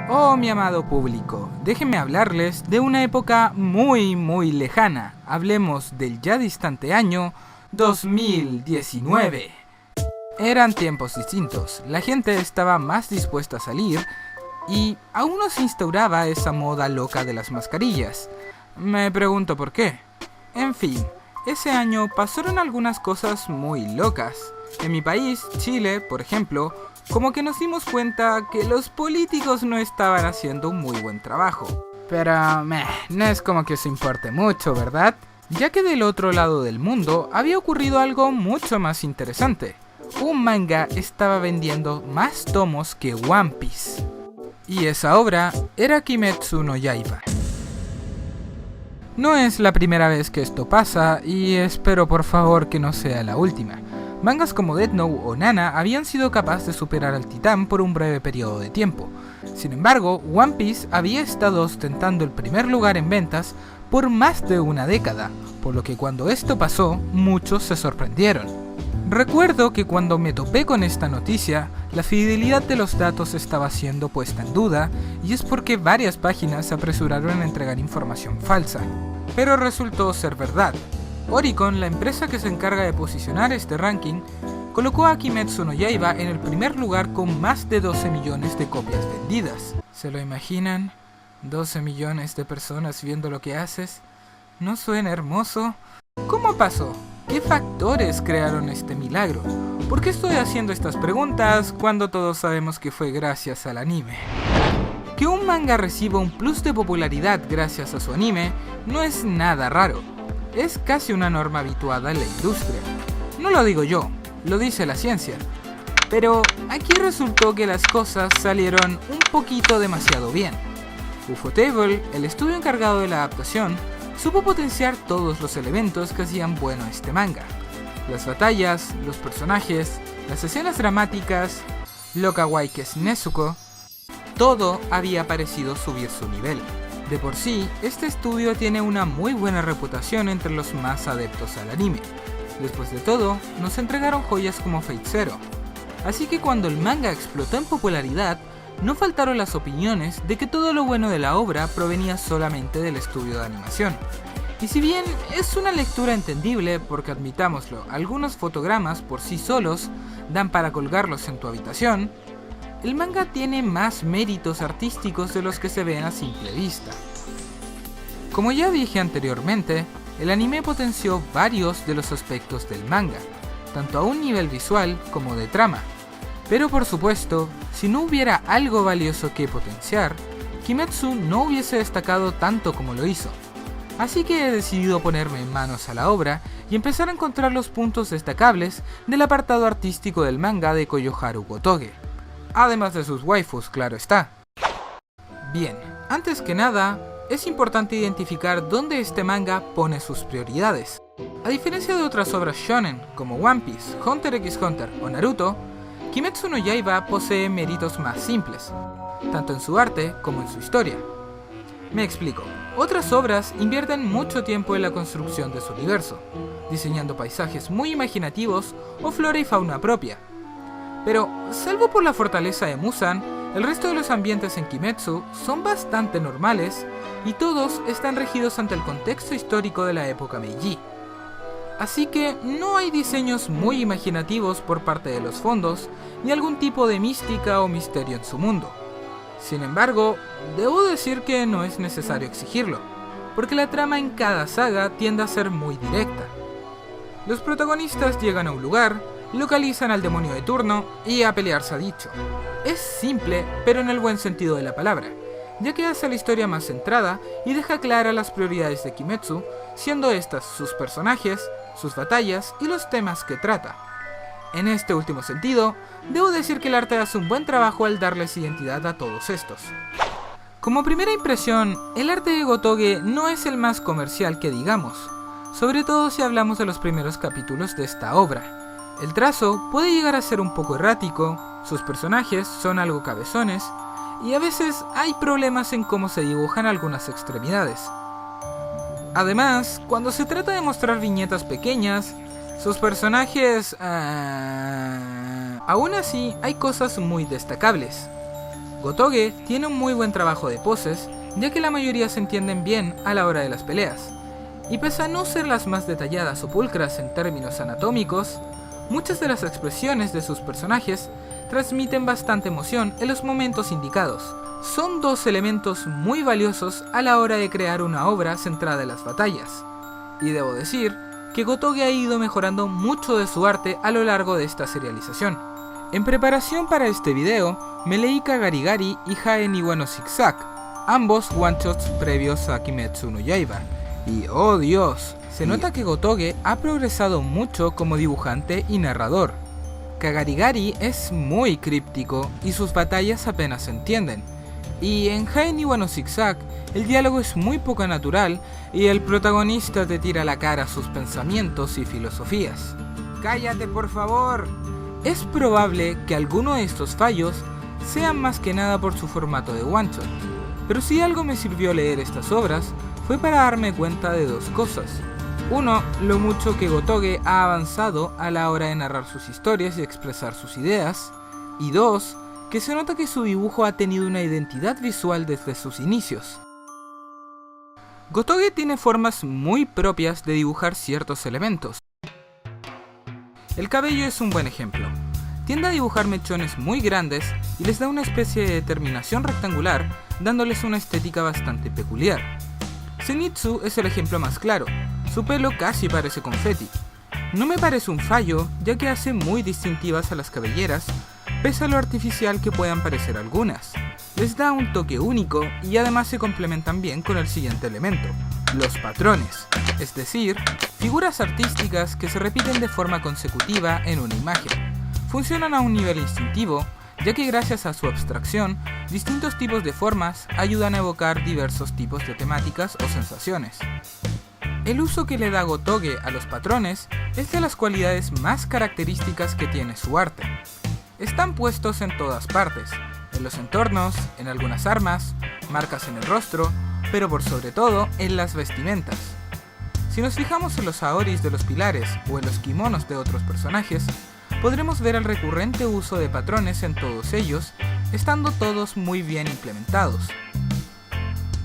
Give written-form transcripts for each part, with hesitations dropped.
Oh, mi amado público, déjenme hablarles de una época muy lejana. Hablemos del ya distante año 2019. Eran tiempos distintos, la gente estaba más dispuesta a salir y aún no se instauraba esa moda loca de las mascarillas. Me pregunto por qué. En fin, ese año pasaron algunas cosas muy locas. En mi país, Chile, por ejemplo, como que nos dimos cuenta que los políticos no estaban haciendo un muy buen trabajo. Pero, no es como que eso importe mucho, ¿verdad? Ya que del otro lado del mundo había ocurrido algo mucho más interesante. Un manga estaba vendiendo más tomos que One Piece. Y esa obra era Kimetsu no Yaiba. No es la primera vez que esto pasa y espero por favor que no sea la última. Mangas como Death Note o Nana habían sido capaces de superar al titán por un breve periodo de tiempo. Sin embargo, One Piece había estado ostentando el primer lugar en ventas por más de una década, por lo que cuando esto pasó, muchos se sorprendieron. Recuerdo que cuando me topé con esta noticia, la fidelidad de los datos estaba siendo puesta en duda, y es porque varias páginas se apresuraron a entregar información falsa. Pero resultó ser verdad. Oricon, la empresa que se encarga de posicionar este ranking, colocó a Kimetsu no Yaiba en el primer lugar con más de 12 millones de copias vendidas. ¿Se lo imaginan? 12 millones de personas viendo lo que haces. ¿No suena hermoso? ¿Cómo pasó? ¿Qué factores crearon este milagro? ¿Por qué estoy haciendo estas preguntas cuando todos sabemos que fue gracias al anime? Que un manga reciba un plus de popularidad gracias a su anime no es nada raro. Es casi una norma habituada en la industria. No lo digo yo, lo dice la ciencia. Pero aquí resultó que las cosas salieron un poquito demasiado bien. Ufotable, el estudio encargado de la adaptación, supo potenciar todos los elementos que hacían bueno a este manga. Las batallas, los personajes, las escenas dramáticas, lo kawaii que es Nezuko, todo había parecido subir su nivel. De por sí, este estudio tiene una muy buena reputación entre los más adeptos al anime. Después de todo, nos entregaron joyas como Fate Zero. Así que cuando el manga explotó en popularidad, no faltaron las opiniones de que todo lo bueno de la obra provenía solamente del estudio de animación. Y si bien es una lectura entendible, porque admitámoslo, algunos fotogramas por sí solos dan para colgarlos en tu habitación, el manga tiene más méritos artísticos de los que se ven a simple vista. Como ya dije anteriormente, el anime potenció varios de los aspectos del manga, tanto a un nivel visual como de trama. Pero por supuesto, si no hubiera algo valioso que potenciar, Kimetsu no hubiese destacado tanto como lo hizo. Así que he decidido ponerme manos a la obra y empezar a encontrar los puntos destacables del apartado artístico del manga de Koyoharu Gotoge. Además de sus waifus, claro está. Bien, antes que nada, es importante identificar dónde este manga pone sus prioridades. A diferencia de otras obras shonen como One Piece, Hunter x Hunter o Naruto, Kimetsu no Yaiba posee méritos más simples, tanto en su arte como en su historia. Me explico. Otras obras invierten mucho tiempo en la construcción de su universo, diseñando paisajes muy imaginativos o flora y fauna propia. Pero, salvo por la fortaleza de Muzan, el resto de los ambientes en Kimetsu son bastante normales y todos están regidos ante el contexto histórico de la época Meiji. Así que no hay diseños muy imaginativos por parte de los fondos, ni algún tipo de mística o misterio en su mundo. Sin embargo, debo decir que no es necesario exigirlo, porque la trama en cada saga tiende a ser muy directa. Los protagonistas llegan a un lugar, localizan al demonio de turno y a pelearse a dicho. Es simple, pero en el buen sentido de la palabra, ya que hace la historia más centrada y deja claras las prioridades de Kimetsu, siendo estas sus personajes, sus batallas y los temas que trata. En este último sentido, debo decir que el arte hace un buen trabajo al darles identidad a todos estos. Como primera impresión, el arte de Gotoge no es el más comercial que digamos, sobre todo si hablamos de los primeros capítulos de esta obra. El trazo puede llegar a ser un poco errático, sus personajes son algo cabezones, y a veces hay problemas en cómo se dibujan algunas extremidades. Además, cuando se trata de mostrar viñetas pequeñas, sus personajes... aún así, hay cosas muy destacables. Gotoge tiene un muy buen trabajo de poses, ya que la mayoría se entienden bien a la hora de las peleas. Y pese a no ser las más detalladas o pulcras en términos anatómicos, muchas de las expresiones de sus personajes transmiten bastante emoción en los momentos indicados. Son dos elementos muy valiosos a la hora de crear una obra centrada en las batallas. Y debo decir que Gotoge ha ido mejorando mucho de su arte a lo largo de esta serialización. En preparación para este video, me leí Kagarigari y Hae ni wa no Zigzag, ambos one-shots previos a Kimetsu no Yaiba. Y oh Dios, se nota que Gotoge ha progresado mucho como dibujante y narrador. Kagarigari es muy críptico y sus batallas apenas se entienden. Y en Hae ni wa no Zigzag, el diálogo es muy poco natural y el protagonista te tira a la cara sus pensamientos y filosofías. ¡Cállate, por favor! Es probable que alguno de estos fallos sean más que nada por su formato de one-shot, pero si algo me sirvió leer estas obras fue para darme cuenta de dos cosas. Uno, lo mucho que Gotoge ha avanzado a la hora de narrar sus historias y expresar sus ideas, y dos, que se nota que su dibujo ha tenido una identidad visual desde sus inicios. Gotoge tiene formas muy propias de dibujar ciertos elementos. El cabello es un buen ejemplo. Tiende a dibujar mechones muy grandes y les da una especie de terminación rectangular, dándoles una estética bastante peculiar. Zenitsu es el ejemplo más claro. Su pelo casi parece confeti. No me parece un fallo, ya que hace muy distintivas a las cabelleras, pese a lo artificial que puedan parecer algunas. Les da un toque único y además se complementan bien con el siguiente elemento, los patrones, es decir, figuras artísticas que se repiten de forma consecutiva en una imagen. Funcionan a un nivel instintivo, ya que gracias a su abstracción, distintos tipos de formas ayudan a evocar diversos tipos de temáticas o sensaciones. El uso que le da Gotoge a los patrones es de las cualidades más características que tiene su arte. Están puestos en todas partes, en los entornos, en algunas armas, marcas en el rostro, pero por sobre todo en las vestimentas. Si nos fijamos en los aoris de los pilares o en los kimonos de otros personajes, podremos ver el recurrente uso de patrones en todos ellos, estando todos muy bien implementados.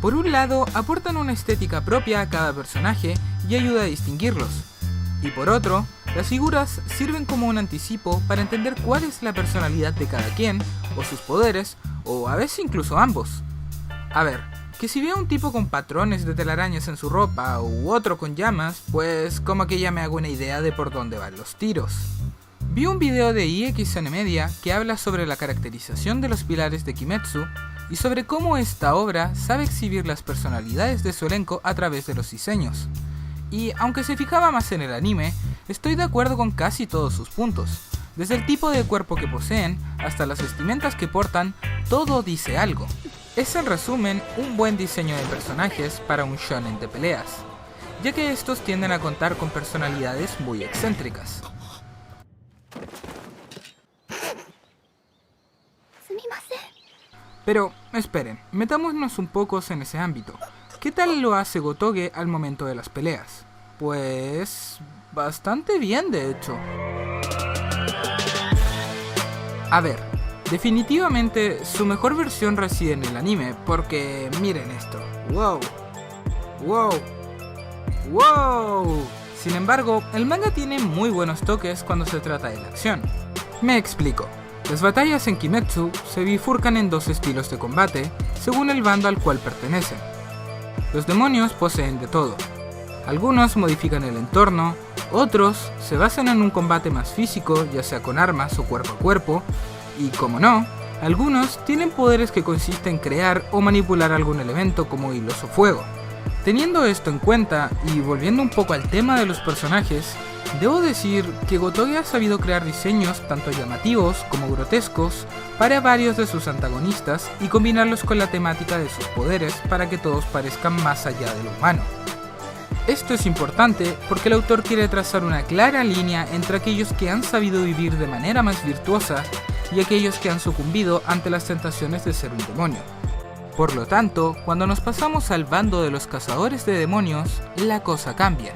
Por un lado, aportan una estética propia a cada personaje y ayuda a distinguirlos, y por otro, las figuras sirven como un anticipo para entender cuál es la personalidad de cada quien, o sus poderes, o a veces incluso ambos. A ver, que si veo un tipo con patrones de telarañas en su ropa u otro con llamas, pues como que ya me hago una idea de por dónde van los tiros. Vi un video de IXN Media que habla sobre la caracterización de los pilares de Kimetsu y sobre cómo esta obra sabe exhibir las personalidades de su elenco a través de los diseños. Y aunque se fijaba más en el anime, estoy de acuerdo con casi todos sus puntos. Desde el tipo de cuerpo que poseen hasta las vestimentas que portan, todo dice algo. Es en resumen un buen diseño de personajes para un shonen de peleas, ya que estos tienden a contar con personalidades muy excéntricas. Pero, esperen, metámonos un poco en ese ámbito. ¿Qué tal lo hace Gotoge al momento de las peleas? Pues... bastante bien, de hecho. A ver, definitivamente su mejor versión reside en el anime, porque miren esto. ¡Wow! ¡Wow! ¡Wow! Sin embargo, el manga tiene muy buenos toques cuando se trata de la acción. Me explico. Las batallas en Kimetsu se bifurcan en dos estilos de combate, según el bando al cual pertenecen. Los demonios poseen de todo. Algunos modifican el entorno, otros se basan en un combate más físico, ya sea con armas o cuerpo a cuerpo, y como no, algunos tienen poderes que consisten en crear o manipular algún elemento como hilos o fuego. Teniendo esto en cuenta, y volviendo un poco al tema de los personajes, debo decir que Gotoge ha sabido crear diseños tanto llamativos como grotescos para varios de sus antagonistas y combinarlos con la temática de sus poderes para que todos parezcan más allá de lo humano. Esto es importante porque el autor quiere trazar una clara línea entre aquellos que han sabido vivir de manera más virtuosa y aquellos que han sucumbido ante las tentaciones de ser un demonio. Por lo tanto, cuando nos pasamos al bando de los cazadores de demonios, la cosa cambia.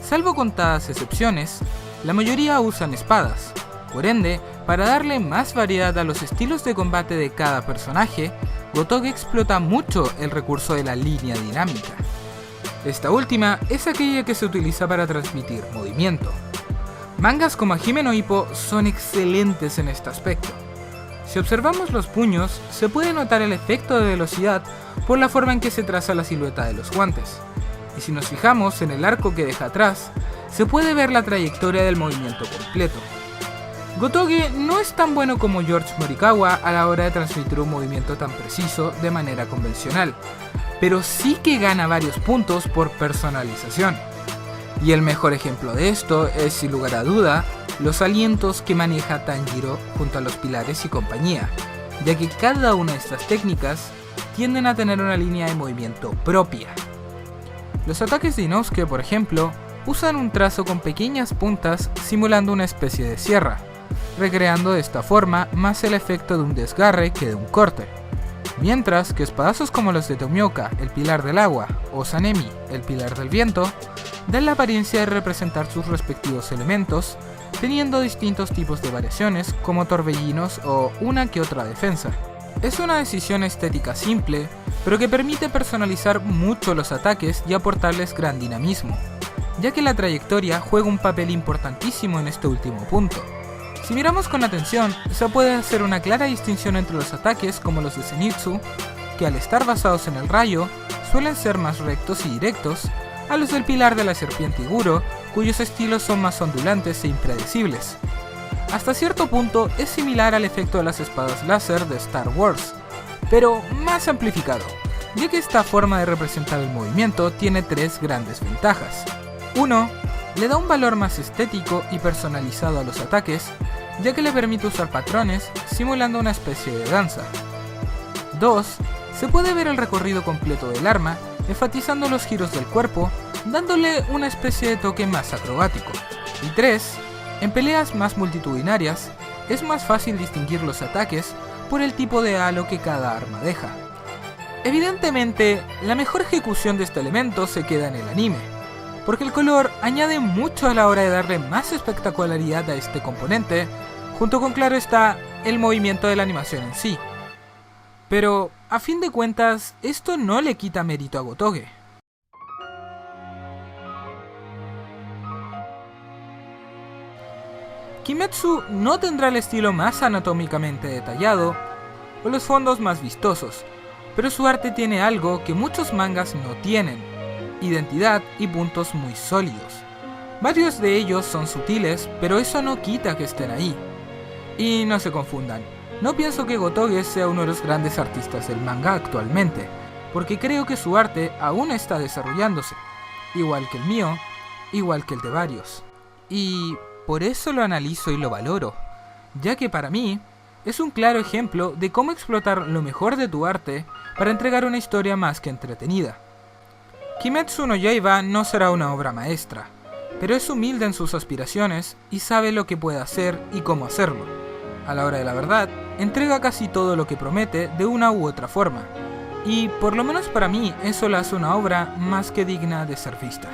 Salvo contadas excepciones, la mayoría usan espadas, Por ende, para darle más variedad a los estilos de combate de cada personaje, Gotoge explota mucho el recurso de la línea dinámica. Esta última es aquella que se utiliza para transmitir movimiento. Mangas como Hime no Ippo son excelentes en este aspecto. Si observamos los puños, se puede notar el efecto de velocidad por la forma en que se traza la silueta de los guantes. Y si nos fijamos en el arco que deja atrás, se puede ver la trayectoria del movimiento completo. Gotoge no es tan bueno como George Morikawa a la hora de transmitir un movimiento tan preciso de manera convencional, pero sí que gana varios puntos por personalización. Y el mejor ejemplo de esto es, sin lugar a duda, los alientos que maneja Tanjiro junto a los pilares y compañía, ya que cada una de estas técnicas tienden a tener una línea de movimiento propia. Los ataques de Inosuke, por ejemplo, usan un trazo con pequeñas puntas simulando una especie de sierra, recreando de esta forma más el efecto de un desgarre que de un corte. Mientras que espadazos como los de Tomioka, el pilar del agua, o Sanemi, el pilar del viento, dan la apariencia de representar sus respectivos elementos, teniendo distintos tipos de variaciones como torbellinos o una que otra defensa. Es una decisión estética simple, pero que permite personalizar mucho los ataques y aportarles gran dinamismo, ya que la trayectoria juega un papel importantísimo en este último punto. Si miramos con atención, se puede hacer una clara distinción entre los ataques como los de Zenitsu, que al estar basados en el rayo, suelen ser más rectos y directos, a los del pilar de la serpiente Iguro, cuyos estilos son más ondulantes e impredecibles. Hasta cierto punto es similar al efecto de las espadas láser de Star Wars, pero más amplificado, ya que esta forma de representar el movimiento tiene tres grandes ventajas. 1. Le da un valor más estético y personalizado a los ataques, ya que le permite usar patrones simulando una especie de danza. 2. Se puede ver el recorrido completo del arma, enfatizando los giros del cuerpo, dándole una especie de toque más acrobático. Y 3. En peleas más multitudinarias, es más fácil distinguir los ataques por el tipo de halo que cada arma deja. Evidentemente, la mejor ejecución de este elemento se queda en el anime, porque el color añade mucho a la hora de darle más espectacularidad a este componente, junto con, claro está, el movimiento de la animación en sí. Pero, a fin de cuentas, esto no le quita mérito a Gotoge. Kimetsu no tendrá el estilo más anatómicamente detallado o los fondos más vistosos, pero su arte tiene algo que muchos mangas no tienen: identidad y puntos muy sólidos. Varios de ellos son sutiles, pero eso no quita que estén ahí. Y no se confundan, no pienso que Gotoge sea uno de los grandes artistas del manga actualmente, porque creo que su arte aún está desarrollándose, igual que el mío, igual que el de varios. Y por eso lo analizo y lo valoro, ya que para mí es un claro ejemplo de cómo explotar lo mejor de tu arte para entregar una historia más que entretenida. Kimetsu no Yaiba no será una obra maestra, pero es humilde en sus aspiraciones y sabe lo que puede hacer y cómo hacerlo. A la hora de la verdad, entrega casi todo lo que promete de una u otra forma, y por lo menos para mí eso la hace una obra más que digna de ser vista.